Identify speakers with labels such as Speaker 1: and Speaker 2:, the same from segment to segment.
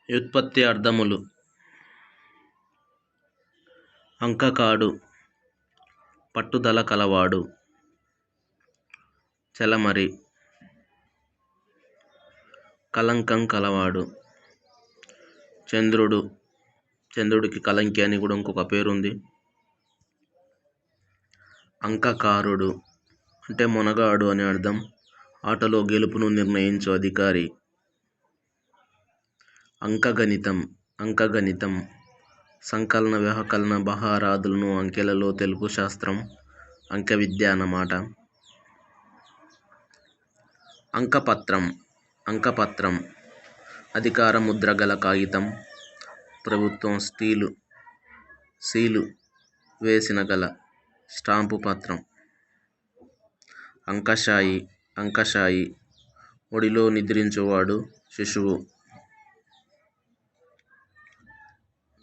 Speaker 1: వ్యుత్పత్తి అర్థములు: అంకకాడు, పట్టుదల కలవాడు, చలమరి, కలంకం కలవాడు. చంద్రుడు, చంద్రుడికి కలంకి అని కూడా ఇంకొక పేరుంది. అంకకారుడు అంటే మొనగాడు అని అర్థం. ఆటలో గెలుపును నిర్ణయించు అధికారి. అంకగణితం, అంకగణితం సంకలన వ్యవకలన బహారాదులను అంకెలలో తెలుపు శాస్త్రం, అంక విద్య అన్నమాట. అంకపత్రం, అంకపత్రం అధికార ముద్ర గల కాగితం, ప్రభుత్వం సీలు వేసిన గల స్టాంపు పత్రం. అంకశాయి, అంకశాయి ఒడిలో నిద్రించువాడు శిశువు.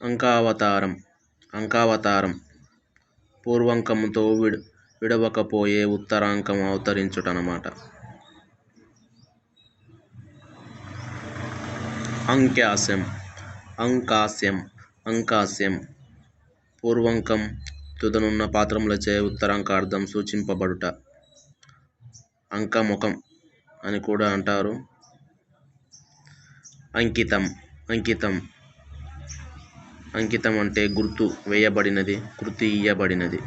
Speaker 1: అంకావతారం, అంకావతారం పూర్వంకముతో విడవకపోయే ఉత్తరాంకం అవతరించుటనమాట. అంక్యాస్యం, అంకాస్యం, అంకాస్యం పూర్వంకం తుదనున్న పాత్రములచే ఉత్తరాంకార్థం సూచింపబడుట. అంకముఖం అని కూడా అంటారు. అంకితం, అంకితం అంకితం అంటే గుర్తు వేయబడినది, కృతి ఇయ్యబడినది.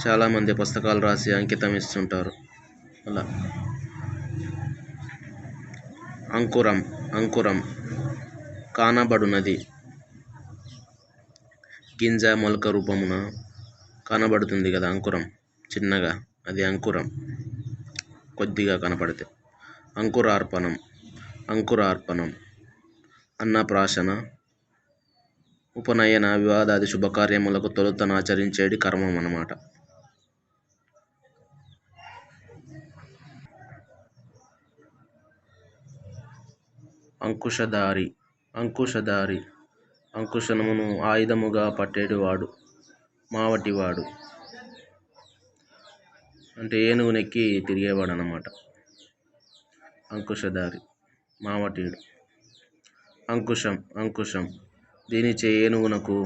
Speaker 1: చాలామంది పుస్తకాలు రాసి అంకితం ఇస్తుంటారు అలా. అంకురం, అంకురం కానబడునది. గింజ మొలక రూపమున కనబడుతుంది కదా అంకురం, చిన్నగా, అది అంకురం, కొద్దిగా కనపడితే. అంకురార్పణం, అంకురార్పణం అన్నప్రాశన, ఉపనయన, వివాదాది శుభకార్యములకు తొలుతనాచరించేది కర్మం అన్నమాట. అంకుశధారి, అంకుశధారి అంకుశమును ఆయుధముగా పట్టేటివాడు, మావటివాడు అంటే ఏనుగునెక్కి తిరిగేవాడు అన్నమాట. అంకుశధారి, మావటీయుడు. అంకుశం, అంకుశం దీనిచే ఏనుగునకు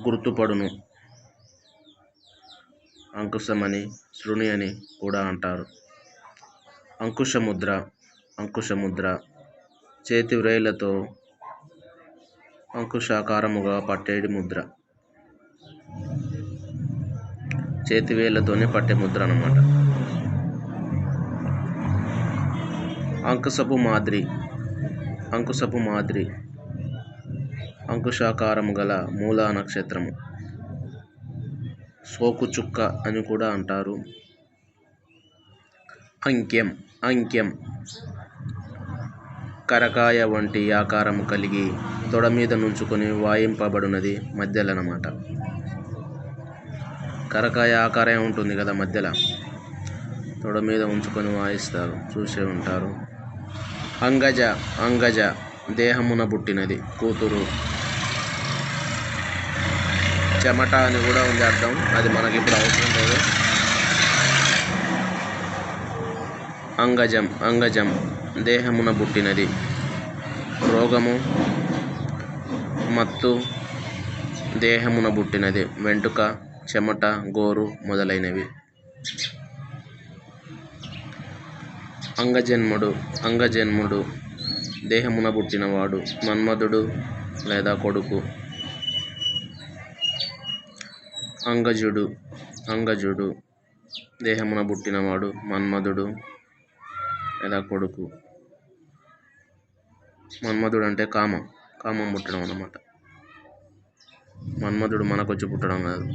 Speaker 1: గుర్తుపడును. అంకుశమని, శృణి అని కూడా అంటారు. అంకుశముద్ర, అంకుశముద్ర చేతి వ్రేళ్లతో అంకుశాకారముగా పట్టేడి ముద్ర. చేతి వేళ్లతోనే పట్టే ముద్ర అన్నమాట. అంకుశపు మాదిరి, అంకుశపు మాదిరి అంకుశాకారము గల మూలా నక్షత్రము. సోకు చుక్క అని కూడా అంటారు. అంక్యం, అంక్యం కరకాయ వంటి ఆకారము కలిగి తొడ మీద నుంచుకొని వాయింపబడినది మధ్యలనమాట. కరకాయ ఆకారం ఉంటుంది కదా మధ్యలో, తొడ మీద ఉంచుకొని వాయిస్తారు, చూసే ఉంటారు. అంగజ, అంగజ దేహమున పుట్టినది, కూతురు. చెమట అని కూడా ఉంది అర్థం, అది మనకి ఇప్పుడు అవసరం లేదు. అంగజం, అంగజం దేహమున పుట్టినది, రోగము, మత్తు దేహమున పుట్టినది, వెంట్రుక, చెమట, గోరు మొదలైనవి. అంగజన్ముడు, అంగజన్ముడు దేహమున పుట్టినవాడు, మన్మధుడు లేదా కొడుకు. అంగజుడు, అంగజుడు దేహమున పుట్టినవాడు, మన్మధుడు లేదా కొడుకు. మన్మధుడు అంటే కామం, కామం పుట్టడం అన్నమాట. మన్మధుడు మనకొచ్చి పుట్టడం కాదు.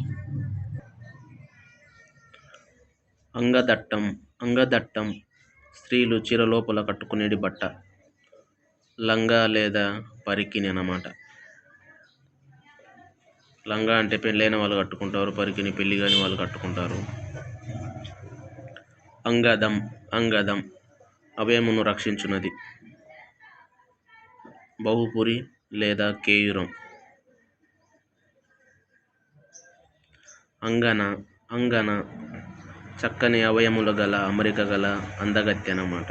Speaker 1: అంగదట్టం, అంగదట్టం స్త్రీలు చీర లోపల కట్టుకునేది బట్ట, లంగా లేదా పరికిని అన్నమాట. లంగా అంటే పెళ్ళైన వాళ్ళు కట్టుకుంటారు, పరికిని పెళ్ళి కాని వాళ్ళు కట్టుకుంటారు. అంగదం, అంగదం అవయమును రక్షించున్నది, బహుపురి లేదా కేయూరం. అంగన, అంగన చక్కని అవయముల గల అమరిక గల అందగత్తె అన్నమాట.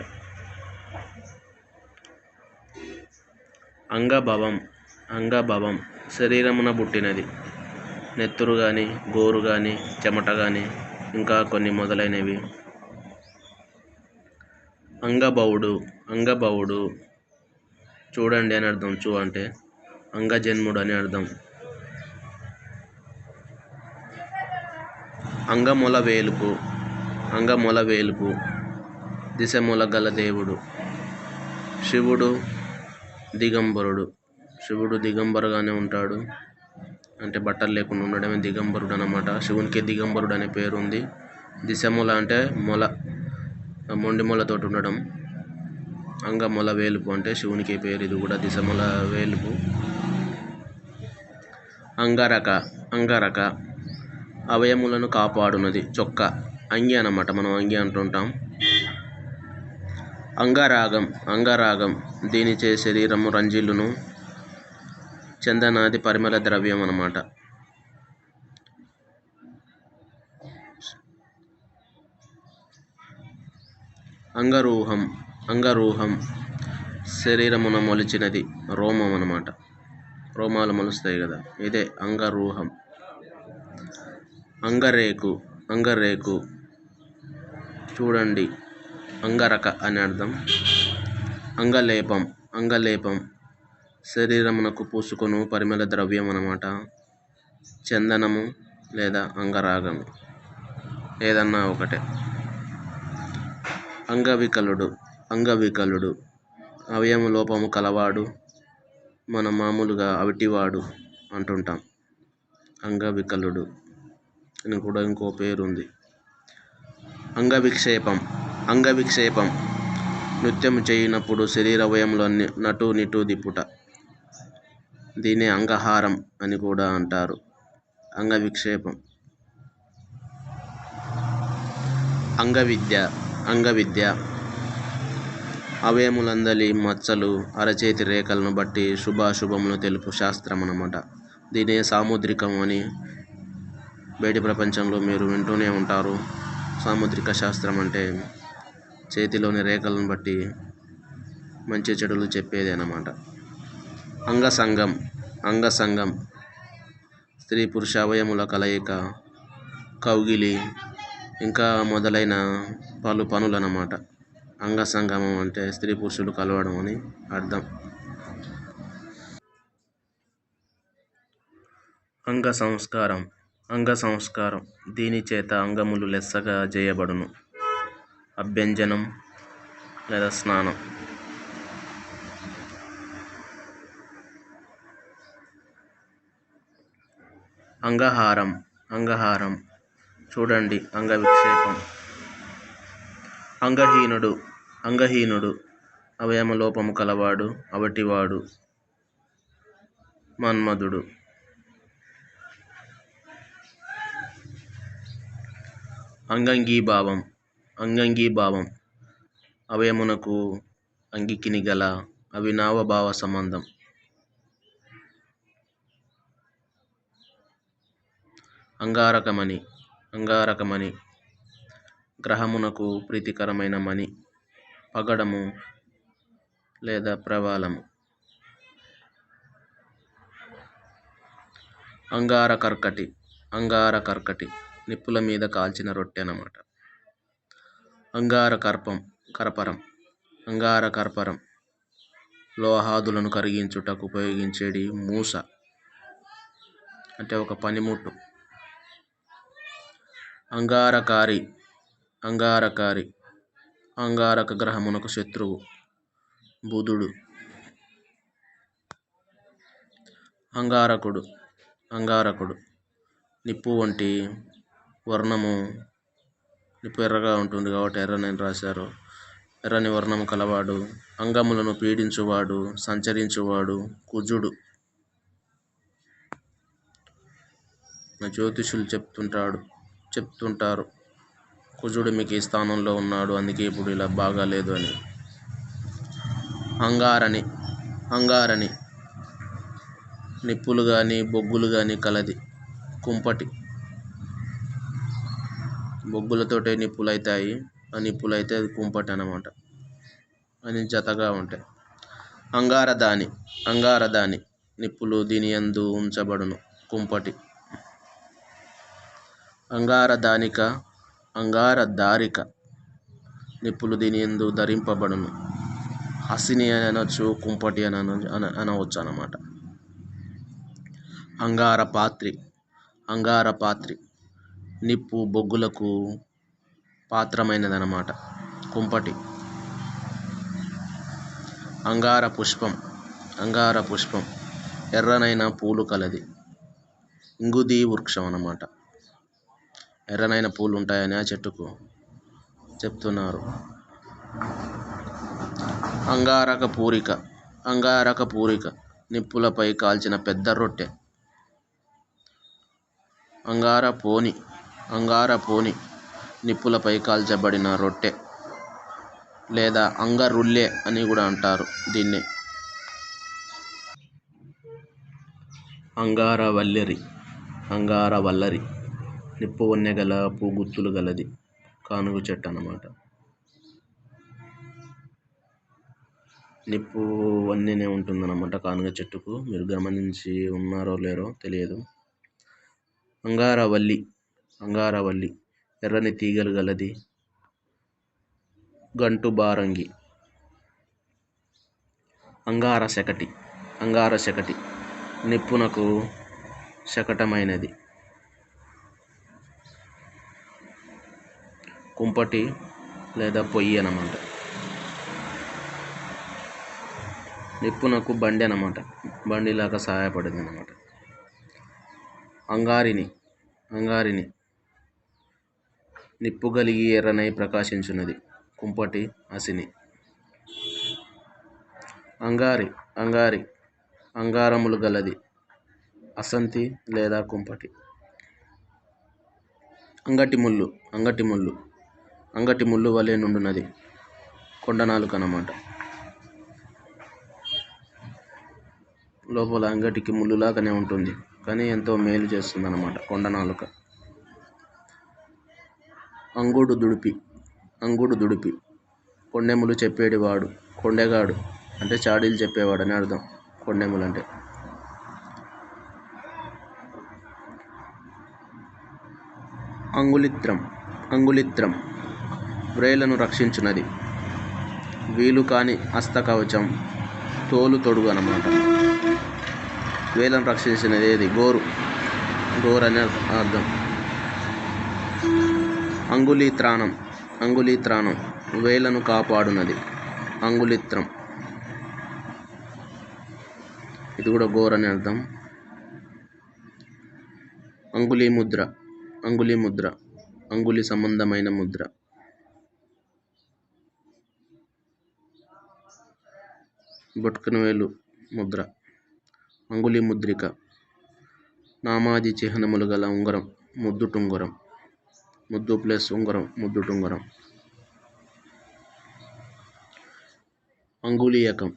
Speaker 1: అంగభవం అంగభవం శరీరమున పుట్టినది. నెత్తురు కానీ, గోరు కానీ, చెమట కానీ, ఇంకా కొన్ని మొదలైనవి. అంగభవుడు అంగభవుడు చూడండి అని అర్థం. చూ అంటే అంగజన్ముడు అని అర్థం. అంగముల వేలుపు అంగముల వేలుపు దిశముల గల దేవుడు. శివుడు దిగంబరుడు. శివుడు దిగంబరుగానే ఉంటాడు, అంటే బట్టలు లేకుండా ఉండడమే దిగంబరుడు అన్నమాట. శివునికి దిగంబరుడు అనే పేరు ఉంది. దిశముల అంటే మొల, మొండి మొలతోటి ఉండడం. అంగముల వేలుపు అంటే శివునికి పేరు. ఇది కూడా దిశముల వేలుపు. అంగరక అంగరక అవయములను కాపాడునది. చొక్క అంగి అన్నమాట, మనం అంగి అంటుంటాం. అంగరాగం అంగరాగం దీనిచే శరీరము రంజిల్లును. చందనాది పరిమళ ద్రవ్యం అన్నమాట. అంగరూహం అంగరూహం శరీరమున మొలిచినది. రోమం అన్నమాట. రోమాలు మొలుస్తాయి కదా, ఇదే అంగరూహం. అంగరేకు అంగరేకు చూడండి అంగరక అని అర్థం. అంగలేపం అంగలేపం శరీరమునకు పూసుకొను పరిమళ ద్రవ్యం అన్నమాట. చందనము లేదా అంగరాగం ఏదన్నా ఒకటే. అంగవికలుడు అంగవికలుడు అవయము లోపము కలవాడు. మనం మామూలుగా అవిటివాడు అంటుంటాం. అంగవికలుడు అని కూడా ఇంకో పేరు ఉంది. అంగవిక్షేపం అంగవిక్షేపం నృత్యము చేయనప్పుడు శరీరవయంలో నటు నిటు దిప్పుట. దీనే అంగహారం అని కూడా అంటారు. అంగవిక్షేపం. అంగవిద్య అంగవిద్య అవయములందలి మచ్చలు, అరచేతి రేఖలను బట్టి శుభాశుభములు తెలుపు శాస్త్రం అన్నమాట. దీనే సాముద్రికం అని బయటి ప్రపంచంలో మీరు వింటూనే ఉంటారు. సాముద్రిక శాస్త్రం అంటే చేతిలోని రేఖలను బట్టి మంచి చెడులు చెప్పేది అన్నమాట. అంగసంగం అంగసంగం స్త్రీ పురుష అవయముల కలయిక, కౌగిలి, ఇంకా మొదలైన పలు పనులు అన్నమాట. అంగసంగమం అంటే స్త్రీ పురుషులు కలవడం అని అర్థం. అంగ సంస్కారం అంగ సంస్కారం దీని చేత అంగములు లెస్సగా చేయబడును. అభ్యంజనం లేదా స్నానం. అంగహారం అంగహారం చూడండి అంగవిక్షేపం. అంగహీనుడు అంగహీనుడు అవయమ లోపము కలవాడు, అవటివాడు, మన్మధుడు. అంగంగీభావం అంగంగీభావం అవయమునకు అంగికిని గల అవినావభావ సంబంధం. అంగారకమణి అంగారకమణి గ్రహమునకు ప్రీతికరమైన మణి, పగడము లేదా ప్రవాలము. అంగారకర్కటి అంగారకర్కటి నిప్పుల మీద కాల్చిన రొట్టె అన్నమాట. అంగారకర్పం కర్పరం అంగారకర్పరం లోహాదులను కరిగించుటకు ఉపయోగించేది మూస, అంటే ఒక పనిముట్టు. అంగారకారి అంగారకారి అంగారక గ్రహమునకు శత్రువు బుధుడు. అంగారకుడు అంగారకుడు నిప్పు వంటి వర్ణము, నిప్పు ఎర్రగా ఉంటుంది కాబట్టి ఎర్రని రాశారు. ఎర్రని వర్ణము కలవాడు, అంగములను పీడించువాడు, సంచరించువాడు కుజుడు. జ్యోతిషులు చెప్తుంటారు కుజుడు మీకు ఈ స్థానంలో ఉన్నాడు, అందుకే ఇప్పుడు ఇలా బాగాలేదు అని. అంగారని అంగారని నిప్పులు కానీ బొగ్గులు కానీ కలది. కుంపటి బొగ్గులతోటే నిప్పులు అవుతాయి, ఆ నిప్పులు అయితే అది కుంపటి అన్నమాట. అని జతగా ఉంటాయి. అంగారదాని నిప్పులు దీని యందు ఉంచబడును. కుంపటి. అంగారధారిక నిప్పులు దీని యందు ధరింపబడును. హసిని అని అనొచ్చు, కుంపటి అని అనవచ్చు అన్నమాట. అంగారపాత్రి నిప్పు బొగ్గులకు పాత్రమైనదన్నమాట. కుంపటి. అంగార పుష్పం ఎర్రనైన పూలు కలది. ఇంగుదీ వృక్షం అన్నమాట. ఎర్రనైన పూలు ఉంటాయని ఆ చెట్టుకు చెప్తున్నారు. అంగారక పూరిక నిప్పులపై కాల్చిన పెద్ద రొట్టె. అంగారపోని నిప్పులపై కాల్చబడిన రొట్టె లేదా అంగరుల్లె అని కూడా అంటారు దీన్ని. అంగారవల్లరి నిప్పు వన్నె గల పూగుత్తులు గలది. కానుగ చెట్టు అన్నమాట. నిప్పు వన్నెనే ఉంటుందన్నమాట కానుగ చెట్టుకు. మీరు గమనించి ఉన్నారో లేరో తెలియదు. అంగారవల్లి ఎర్రని తీగలు గలది. గంటు బారంగి. అంగారశకటి నిప్పునకు శకటమైనది. కుంపటి లేదా పొయ్యి అన్నమాట. నిప్పునకు బండి అన్నమాట. బండిలాగా సహాయపడింది అన్నమాట. అంగారిని నిప్పు గలిగి ఎర్రనై ప్రకాశించున్నది. కుంపటి, హసిని. అంగారి అంగారములు గలది. అసంతి లేదా కుంపటి. అంగటి ముళ్ళు వలె నుండునది. కొండనాలుక అన్నమాట. లోపల అంగటికి ముళ్ళులాగానే ఉంటుంది, కానీ ఎంతో మేలు చేస్తుంది అన్నమాట కొండనాలుక. అంగుడు దుడిపి కొండెములు చెప్పేటివాడు. కొండెగాడు అంటే చాడీలు చెప్పేవాడు అని అర్థం. కొండెములు అంటే. అంగుళిత్రం వ్రేళ్లను రక్షించున్నది. వీలు కాని హస్తకవచం, తోలు తొడుగు అన్నమాట. వేలను రక్షించినది ఏది? గోరు అని అర్థం. అంగుళీత్రాణం వేలను కాపాడునది. అంగుళిత్రం ఇది కూడా గోరు అని అర్థం. అంగుళీ ముద్ర అంగుళి సంబంధమైన ముద్ర. బొటకనవేలు ముద్ర. అంగుళి ముద్రిక నామాది చిహ్నములు గల ఉంగరం. ముద్దుటుంగరం. ముద్దు ప్లస్ ఉంగరం, ముద్దుటుంగరం. అంగుళీయకం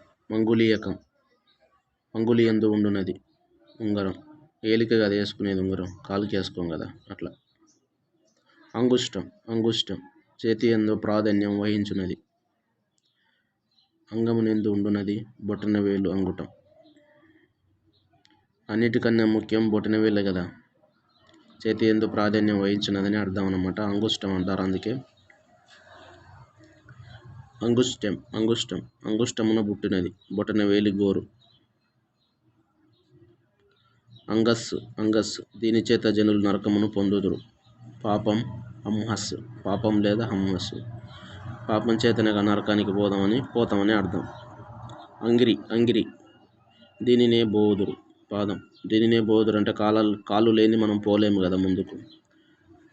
Speaker 1: అంగుళి యందు ఉండునది ఉంగరం. ఏలిక కదా వేసుకునేది ఉంగరం, కాలుకి వేసుకోం కదా అట్లా. అంగుష్టం చేతి యందు ప్రాధాన్యం వహించున్నది. అంగమునందు ఉండునది బొటనవేలు అంగుటం. అన్నిటికన్నా ముఖ్యం బొటనవేలే కదా. చేతి యందు ప్రాధాన్యం వహించున్నదని అర్థం అన్నమాట. అంగుష్టం అంటారు అందుకే. అంగుష్టమున పుట్టినది బొటనవేలి గోరు. అంగస్సు దీని చేత జనులు నరకమును పొందుదురు. పాపం లేదా హంహస్సు పాపం చేతనే నరకానికి పోతామని అర్థం. అంగిరి దీనినే బోదురు. పాదం దీనినే బోదురు అంటే కాళ్ళు లేని మనం పోలేము కదా ముందుకు.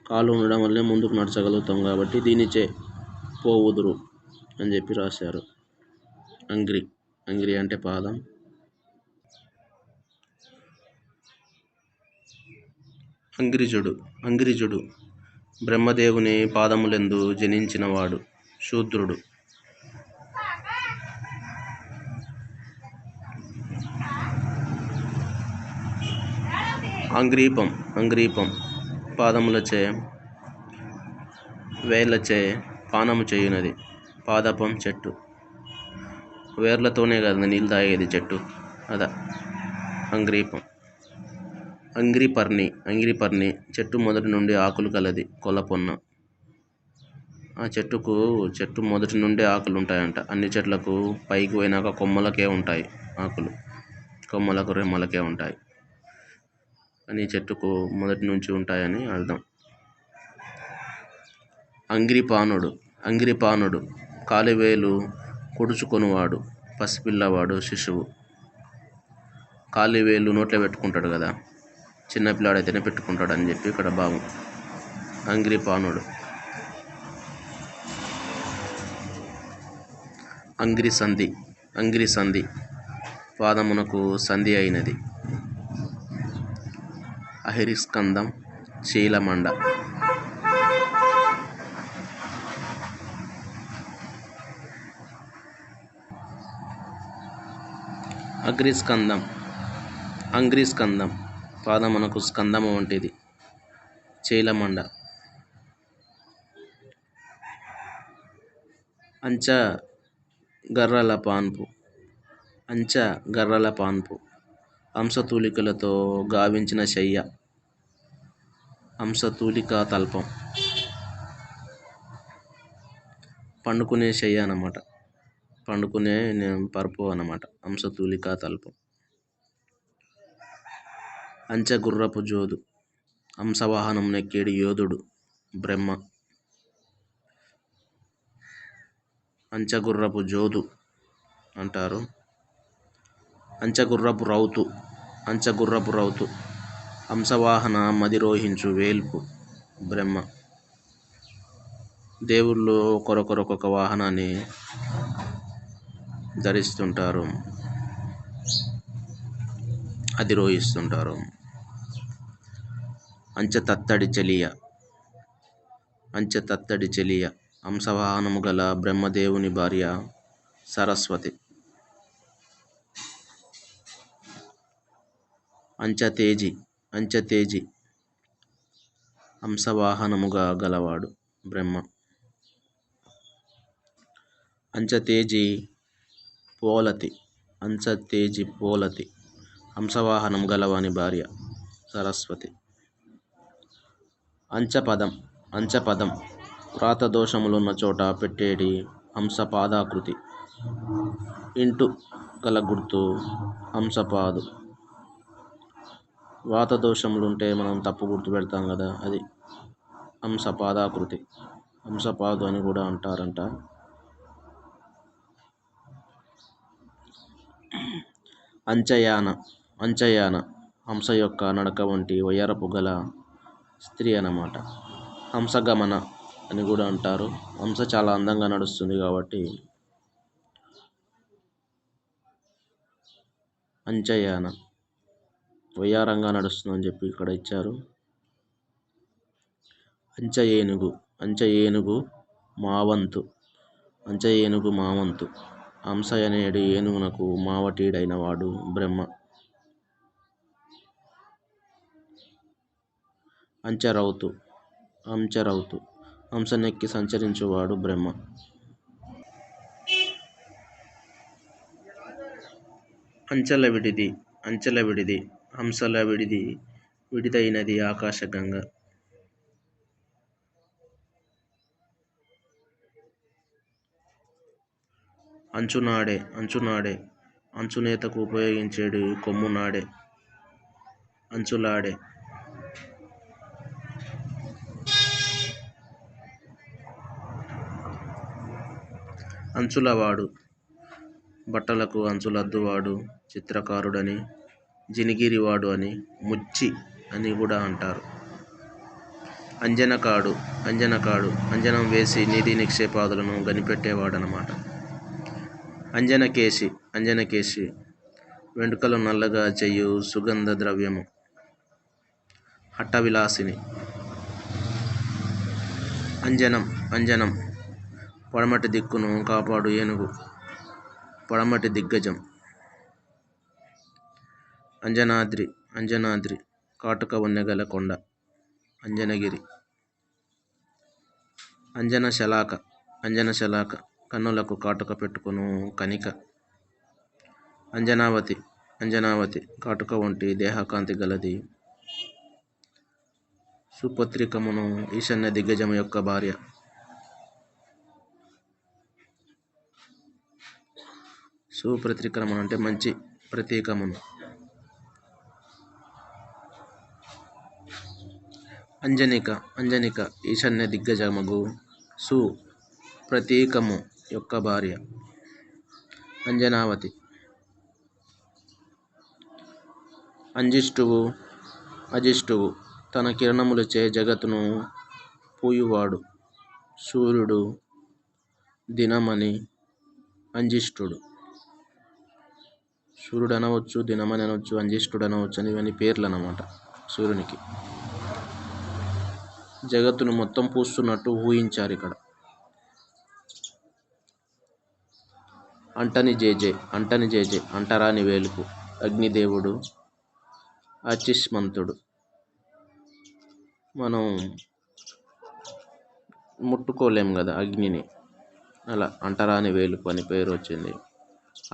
Speaker 1: కాళ్ళు ఉండడం వల్లనే ముందుకు నడచగలుగుతాం కాబట్టి దీనిచే పోవుదురు అని చెప్పి రాశారు. అంగిరి అంటే పాదం. అంగిరిజుడు బ్రహ్మదేవుని పాదములందు జనించినవాడు. శూద్రుడు. అంగ్రీపం పాదములచే వేళ్ళచే పానము చేయునది. పాదపం చెట్టు. వేర్లతోనే కదా నీళ్ళు తాగేది చెట్టు. అదా అంగ్రీపం. అంగిరిపర్ణి చెట్టు మొదటి నుండి ఆకులు కలది కొలపొన్న. ఆ చెట్టు మొదటి నుండే ఆకులు ఉంటాయంట. అన్ని చెట్లకు పైకి పోయినాక కొమ్మలకే ఉంటాయి ఆకులు, కొమ్మలకు రెమ్మలకే ఉంటాయి. అని చెట్టుకు మొదటి నుంచి ఉంటాయని అర్థం. అంగిరిపానుడు కాలివేలు పొడుచుకొనువాడు, పసిపిల్లవాడు, శిశువు. కాలివేలు నోట్లో పెట్టుకుంటాడు కదా, చిన్నపిల్లాడైతేనే పెట్టుకుంటాడు అని చెప్పి ఇక్కడ భావం. అంగిరిపానుడు. అంగిరిసంధి పాదమునకు సంధి అయినది. అహిరిస్కందం చీలమండ. అంగ్రిస్కందం పాదమునకు స్కందము వంటిది. చీలమండ. అంచ గర్రల పాన్పు హంసతూలికలతో గావించిన శయ్య. హంసతూలికా తల్పం. పండుకునే శయ్య అన్నమాట. పండుకునే పరుపు అన్నమాట హంసతూలికా తల్పం. అంచగుర్రపు జోదు హంసవాహనం నెక్కేడు యోధుడు బ్రహ్మ. అంచగుర్రపు జోదు అంటారు. అంచగుర్రపు రౌతు హంసవాహన మదిరోహించు వేల్పు బ్రహ్మ. దేవుళ్ళు ఒకరొక వాహనాన్ని ధరిస్తుంటారు, అధిరోహిస్తుంటారు. అంచతత్తడి చెలియ హంసవాహనము గల బ్రహ్మదేవుని భార్య సరస్వతి. అంచతేజి హంసవాహనముగా గలవాడు బ్రహ్మ. అంచతేజి పోలతి హంసవాహనం గలవాని భార్య సరస్వతి. అంచపదం వ్రాతదోషములున్న చోట పెట్టేటి హంసపాదాకృతి. ఇంటు గల గుర్తు హంసపాదు. వ్రాతదోషములుంటే మనం తప్పు గుర్తు పెడతాం కదా, అది హంసపాదాకృతి. హంసపాదు అని కూడా అంటారంట. అంచయాన హంస యొక్క నడక వంటి వయ్యారపు గల స్త్రీ అన్నమాట. హంసగమన అని కూడా అంటారు. హంస చాలా అందంగా నడుస్తుంది కాబట్టి అంచయాన వయ్యారంగా నడుస్తుందని చెప్పి ఇక్కడ ఇచ్చారు. అంచ ఏనుగు మావంతు హంస అనేడు ఏనుగునకు మావటీడైన వాడు బ్రహ్మ. అంచరౌతు హంసనెక్కి సంచరించువాడు బ్రహ్మ. అంచల విడిది హంసల విడిదైనది ఆకాశగంగ. అంచునాడే అంచునేతకు ఉపయోగించేడు కొమ్మునాడే. అంచులాడే. అంచులవాడు బట్టలకు అంచులద్దువాడు చిత్రకారుడని, జినిగిరివాడు అని, ముచ్చి అని కూడా అంటారు. అంజనకాడు అంజనం వేసి నిధి నిక్షేపాదులను గనిపెట్టేవాడనమాట. అంజనకేశి వెంట్రుకలు నల్లగా చేయు సుగంధ ద్రవ్యము. హట్టవిలాసిని. అంజనం పడమటి దిక్కును కాపాడు ఏనుగు, పడమటి దిగ్గజం. అంజనాద్రి కాటుక వన్నెగల కొండ, అంజనగిరి. అంజనశలాక కన్నులకు కాటుక పెట్టుకొను కనిక, అంజనావతి అంజనావతి కాటుక వంటి దేహకాంతి గలది. సుపత్రికమును ఈశాన్య దిగ్గజము యొక్క భార్య. సుప్రతిక్రమణ అంటే మంచి ప్రతీకమును. అంజనిక ఈశాన్య దిగ్గజమగు సు ప్రతీకము యొక్క భార్య. అంజనావతి. అజిష్టువు తన కిరణములచే జగత్తును పూయువాడు. సూర్యుడు దినమని అంజిష్టుడు. సూర్యుడు అనవచ్చు, దినమని అనవచ్చు, అంజిష్టుడు అనవచ్చు అని ఇవన్నీ పేర్లు అన్నమాట సూర్యునికి. జగత్తును మొత్తం పూస్తున్నట్టు ఊహించారు ఇక్కడ. అంటని జేజే అంటరాని వేలుపు. అగ్నిదేవుడు అచిష్మంతుడు. మనం ముట్టుకోలేం కదా అగ్నిని, అలా అంటరాని వేలుపు అని పేరు వచ్చింది.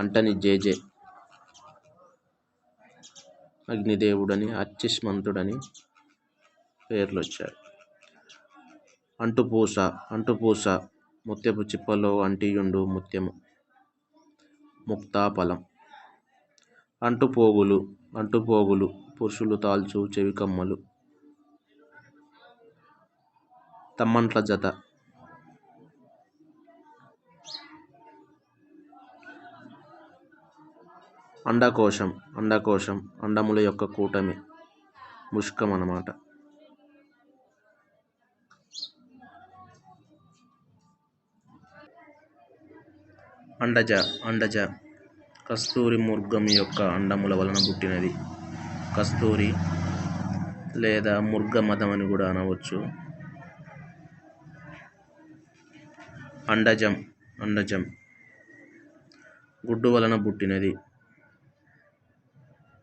Speaker 1: అంటని జేజే అగ్నిదేవుడని, అచిష్మంతుడని పేర్లు వచ్చాయి. అంటుపూస ముత్యపు చిప్పలో అంటియుండు ముత్యము. ముక్తాఫలం. అంటుపోగులు పురుషులు తాల్చు చెవికమ్మలు. తమ్మంట్ల జత. అండకోశం అండముల యొక్క కూటమి, ముష్కం అన్నమాట. అండజ కస్తూరి మృగం యొక్క అండముల వలన పుట్టినది. కస్తూరి లేదా మృగమదం అని కూడా అనవచ్చు. అండజం గుడ్డు వలన పుట్టినది.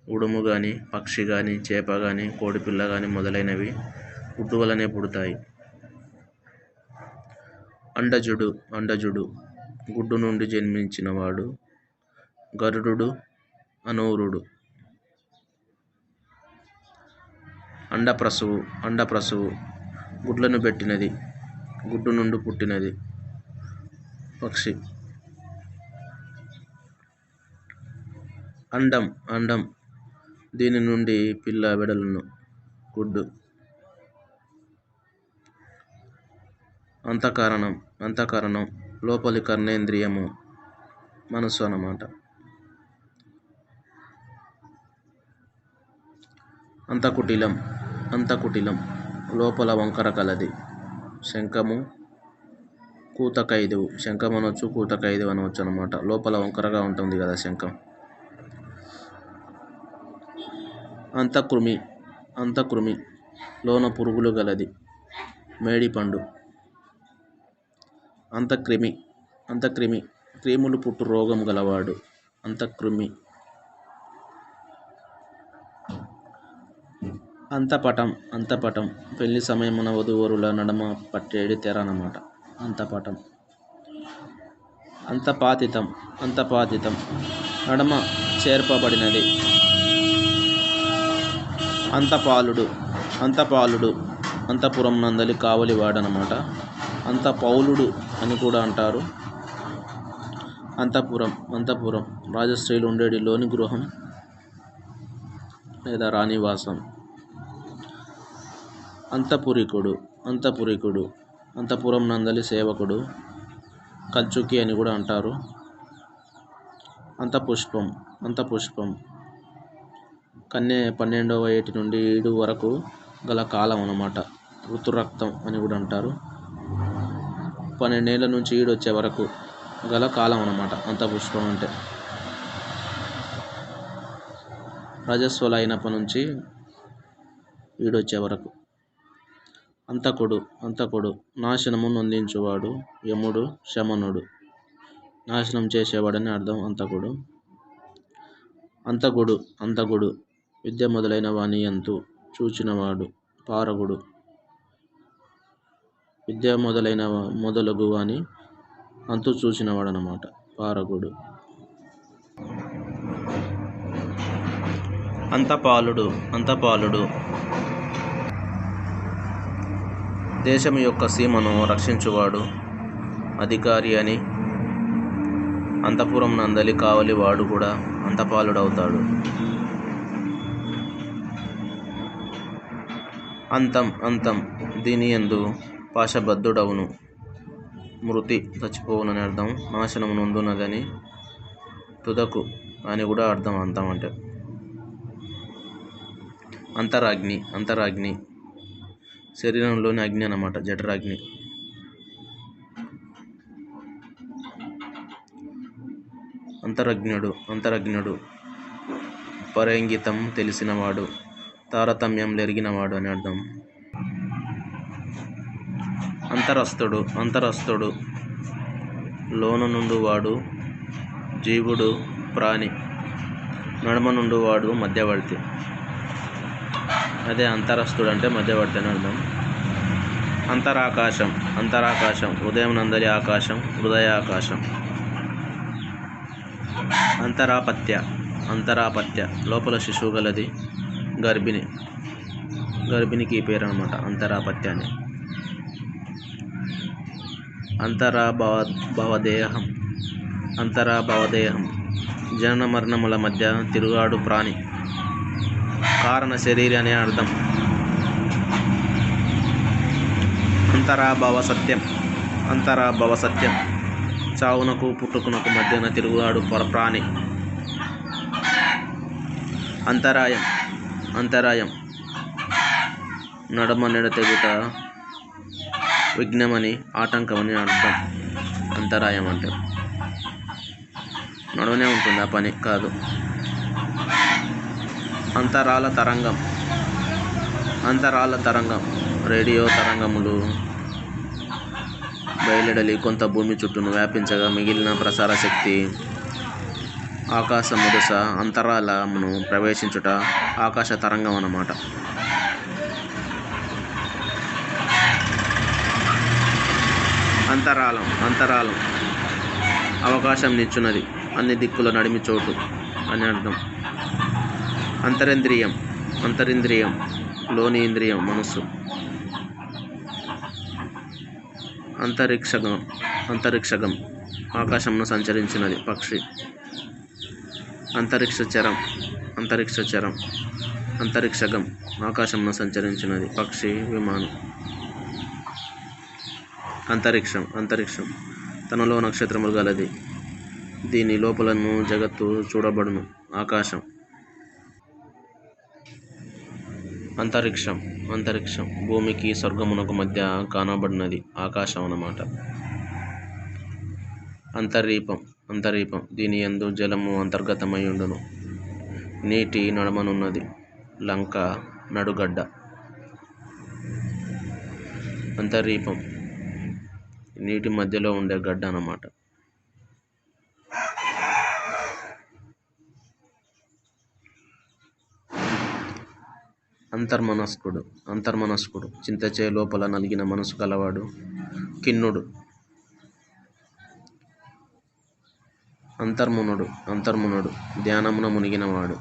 Speaker 1: ఉడుము కానీ, పక్షి కానీ, చేప కానీ, కోడిపిల్ల కానీ మొదలైనవి గుడ్డు వలనే పుడతాయి. అండజుడు గుడ్డు నుండి జన్మించినవాడు. గరుడు అనూరుడు. అండప్రసువు గుడ్లను పెట్టినది, గుడ్డు నుండి పుట్టినది పక్షి. అండం దీని నుండి పిల్ల వెడలును, గుడ్డు. అంతఃకరణం లోపలి కర్ణేంద్రియము, మనసు అన్నమాట. అంతకుటిలం లోపల వంకర కలది. శంఖము కూతకైదువు. శంఖం అనవచ్చు, కూతకైదువు అనవచ్చు అన్నమాట. లోపల వంకరగా ఉంటుంది కదా శంఖం. అంతఃకృమి లోన పురుగులు గలది. మేడిపండు. అంతఃక్రిమి క్రిములు పుట్టు రోగం గలవాడు. అంతఃకృమి. అంతపటం పెళ్లి సమయమున వధూవరుల నడమ పట్టేడి తెర అన్నమాట. అంతపటం. అంతపాతితం నడమ చేర్పబడినది. అంతపాలుడు అంతఃపురం నందలి కావలివాడనమాట. అంతఃపౌలుడు అని కూడా అంటారు. అంతఃపురం రాజస్త్రీలు ఉండేది లోని గృహం లేదా రాణివాసం. అంతఃపురికుడు అంతఃపురం నందలి సేవకుడు, కంచుకి అని కూడా అంటారు. అంతఃపుష్పం కన్య 12వ ఏటి నుండి 7 వరకు గల కాలం అన్నమాట. ఋతురక్తం అని కూడా అంటారు. 12 ఏళ్ళ నుంచి ఈడొచ్చే వరకు గల కాలం అన్నమాట అంతఃపుష్పం అంటే. రజస్వల అయినప్పటి నుంచి ఈడొచ్చే వరకు. అంతకుడు నాశనము నొందించువాడు. యముడు శమనుడు నాశనం చేసేవాడని అర్థం. అంతగుడు విద్య మొదలైన వాని అంతు చూచినవాడు. పారగుడు విద్య మొదలగు వాని అంతు చూసినవాడు అన్నమాట. పారగుడు. అంతపాలుడు దేశం యొక్క సీమను రక్షించువాడు అధికారి అని. అంతఃపురం నందలి కావలి వాడు కూడా అంతపాలుడవుతాడు. అంతం దీని యందు పాశబద్ధుడవును. మృతి చచ్చిపోవునని అర్థం. నాశనము నొందునదని, తుదకు అని కూడా అర్థం. అంతం అంటే అంతరాగ్ని శరీరంలోని అగ్ని అన్నమాట, జఠరాగ్ని. అంతరజ్ఞుడు పరేంగితం తెలిసినవాడు, తారతమ్యం లెరిగినవాడు అని అర్థం. అంతరస్థుడు లోన నుండువాడు, జీవుడు ప్రాణి, నడుమ నుండువాడు మధ్యవర్తి. అదే అంతరస్థుడు అంటే మధ్యవర్తి అని అర్థం. అంతరాకాశం ఉదయం నందలి ఆకాశం, హృదయాకాశం. అంతరాపత్య లోపల శిశువు గలది, గర్భిణికి ఈ పేరు అనమాట, అంతరాపత్య అని. అంతరాభవదేహం జనన మరణముల మధ్య తిరుగాడు ప్రాణి, కారణ శరీరి అనే అర్థం. అంతరాభవ సత్యం చావునకు పుట్టుకునకు మధ్యన తిరుగువాడు ప్రాణి. అంతరాయం నడమ నెడతెగుట, విఘ్నమని, ఆటంకమని అర్థం. అంతరాయం అంటే నడవనే ఉంటుంది, ఆ పని కాదు. అంతరాల తరంగం రేడియో తరంగములు బయలుడలి కొంత భూమి చుట్టూను వ్యాపించగా మిగిలిన ప్రసార శక్తి ఆకాశము దశ అంతరాలమును ప్రవేశించుట ఆకాశ తరంగం అన్నమాట. అంతరాలం అవకాశం నిచ్చున్నది, అన్ని దిక్కుల నడిమి చోటు అని అర్థం. అంతరింద్రియం లోని ఇంద్రియం మనస్సు. అంతరిక్షగం ఆకాశంను సంచరించినది, పక్షి. అంతరిక్షగం ఆకాశంను సంచరించినది, పక్షి, విమానం. అంతరిక్షం తనలో నక్షత్రములు గలది, దీని లోపలను జగత్తు చూడబడును, ఆకాశం. అంతరిక్షం భూమికి స్వర్గమునకు మధ్య కానబడినది, ఆకాశం అన్నమాట. అంతరీపం దీని యందు జలము అంతర్గతమై ఉండును, నీటి నడమనున్నది, లంక నడుగడ్డ. అంతరీపం నీటి మధ్యలో ఉండే గడ్డ అన్నమాట. అంతర్మనస్కుడు చింతచే లోపల నలిగిన మనసు కలవాడు, ఖిన్నుడు. అంతర్మునుడు ధ్యానమున మునిగినవాడు.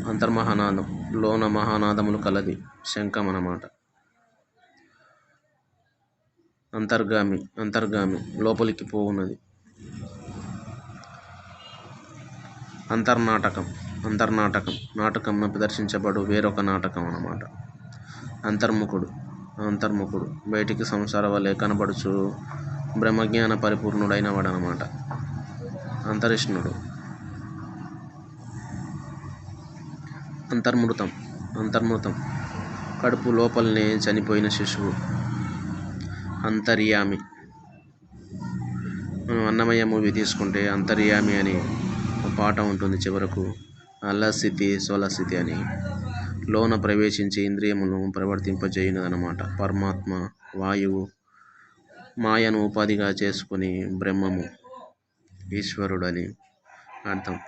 Speaker 1: అంతర్మహానాదం లోన మహానాదములు కలది, శంఖం అన్నమాట. అంతర్గామి లోపలికి పోవున్నది. అంతర్నాటకం నాటకంను ప్రదర్శించబడు వేరొక నాటకం అన్నమాట. అంతర్ముఖుడు బయటికి సంసార వలె కనబడుచు బ్రహ్మజ్ఞాన పరిపూర్ణుడైన వాడనమాట. అంతరిష్ణుడు. అంతర్మృతం కడుపు లోపలనే చనిపోయిన శిశువు. అంతర్యామి మనం అన్నమయ్య మూవీ తీసుకుంటే అంతర్యామి అని ఒక పాట ఉంటుంది చివరకు, అలసితి సొలసితి అని. లోన ప్రవేశించి ఇంద్రియములను ప్రవర్తింపజేయునదన్నమాట. పరమాత్మ, వాయువు, మాయను ఉపాధిగా చేసుకుని బ్రహ్మము, ఈశ్వరుడని అర్థం.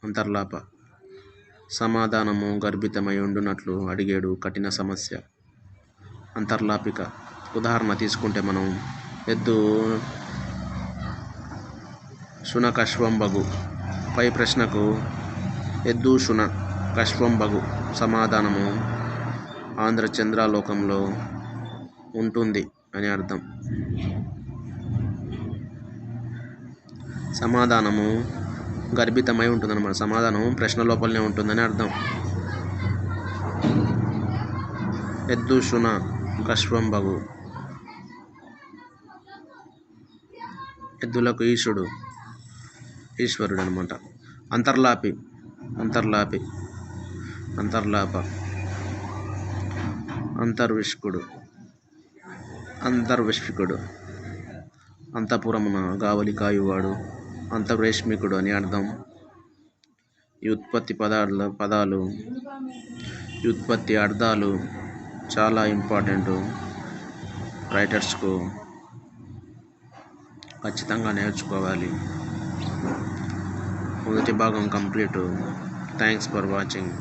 Speaker 1: అంతర్లాప సమాధానము గర్భితమై ఉండునట్లు అడిగేడు కఠిన సమస్య. ఉదాహరణ తీసుకుంటే మనం ఎద్దు శున కశ్వంబగు. పై ప్రశ్నకు ఎద్దు శున కశ్వంబగు సమాధానము ఆంధ్ర చంద్రాలోకంలో ఉంటుంది అని అర్థం. సమాధానము గర్భితమై ఉంటుందన్నమాట. సమాధానము ప్రశ్న లోపలనే ఉంటుందని అర్థం. ఎద్దు శున కశ్వంబగు. ఎద్దులకు ఈశ్వరుడు అనమాట. అంతర్లాపి అంతర్లాప. అంతర్విష్కుడు. అంతఃపురమున గావలి కాయువాడు. అంతర్వేష్మికుడు అని అర్థం. ఈ ఉత్పత్తి అర్థాలు చాలా ఇంపార్టెంట్. రైటర్స్కు ఖచ్చితంగా నేర్చుకోవాలి. మొదటి భాగం కంప్లీట్. Thanks for watching.